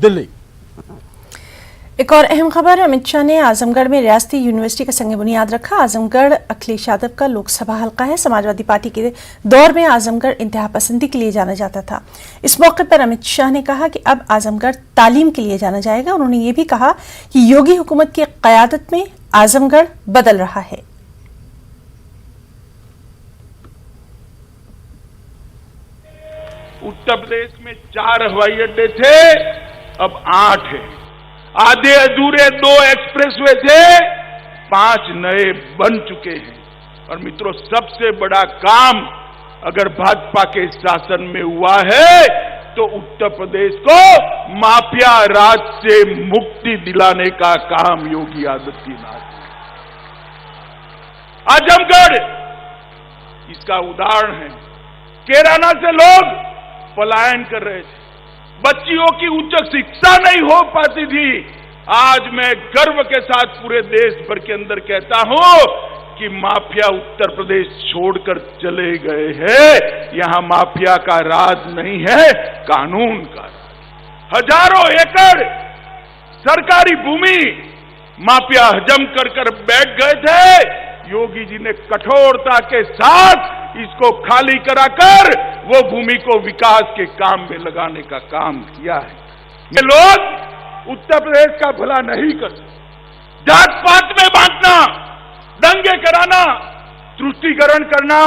दिल्ली। एक और अहम खबर, अमित शाह ने आजमगढ़ में रियासती यूनिवर्सिटी का संग बुनियाद रखा। आजमगढ़ अखिलेश यादव का लोकसभा हलका है। समाजवादी पार्टी के दौर में आजमगढ़ इंतहा पसंदी के लिए जाना जाता था। इस मौके पर अमित शाह ने कहा कि अब आजमगढ़ तालीम के लिए जाना जाएगा। उन्होंने ये भी कहा कि योगी हुकूमत की क़यादत में आजमगढ़ बदल रहा है। उत्तर प्रदेश में 4 हवाई अड्डे थे, अब 8 है। आधे अधूरे 2 एक्सप्रेसवे थे, 5 नए बन चुके हैं। और मित्रों, सबसे बड़ा काम अगर भाजपा के शासन में हुआ है तो उत्तर प्रदेश को माफिया राज से मुक्ति दिलाने का काम योगी आदित्यनाथ ने। आजमगढ़ इसका उदाहरण है। कैराना से लोग पलायन कर रहे थे, बच्चियों की उच्च शिक्षा नहीं हो पाती थी। आज मैं गर्व के साथ पूरे देश भर के अंदर कहता हूं कि माफिया उत्तर प्रदेश छोड़कर चले गए हैं। यहां माफिया का राज नहीं है, कानून का राज। हजारों एकड़ सरकारी भूमि माफिया हजम कर बैठ गए थे। योगी जी ने कठोरता के साथ इसको खाली कराकर वो भूमि को विकास के काम में लगाने का काम किया है। ये लोग उत्तर प्रदेश का भला नहीं करते। जात पात में बांटना, दंगे कराना, तुष्टीकरण करना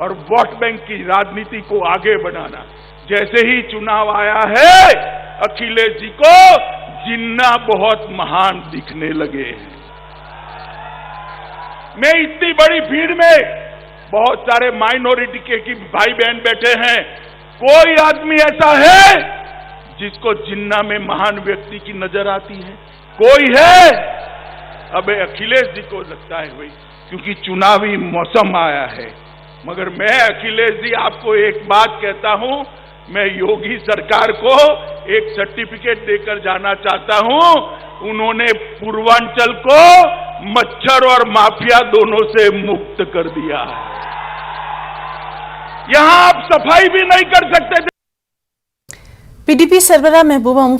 और वोट बैंक की राजनीति को आगे बढ़ाना। जैसे ही चुनाव आया है, अखिलेश जी को जिन्ना बहुत महान दिखने लगे हैं। मैं इतनी बड़ी भीड़ में बहुत सारे माइनॉरिटी के भाई बहन बैठे हैं, कोई आदमी ऐसा है जिसको जिन्ना में महान व्यक्ति की नजर आती है? कोई है? अब अखिलेश जी को लगता है भाई, क्योंकि चुनावी मौसम आया है। मगर मैं अखिलेश जी आपको एक बात कहता हूं, मैं योगी सरकार को एक सर्टिफिकेट देकर जाना चाहता हूं। उन्होंने पूर्वांचल को मच्छर और माफिया दोनों से मुक्त कर दिया है। यहां आप सफाई भी नहीं कर सकते थे। पीडीपी सरबराह महबूबा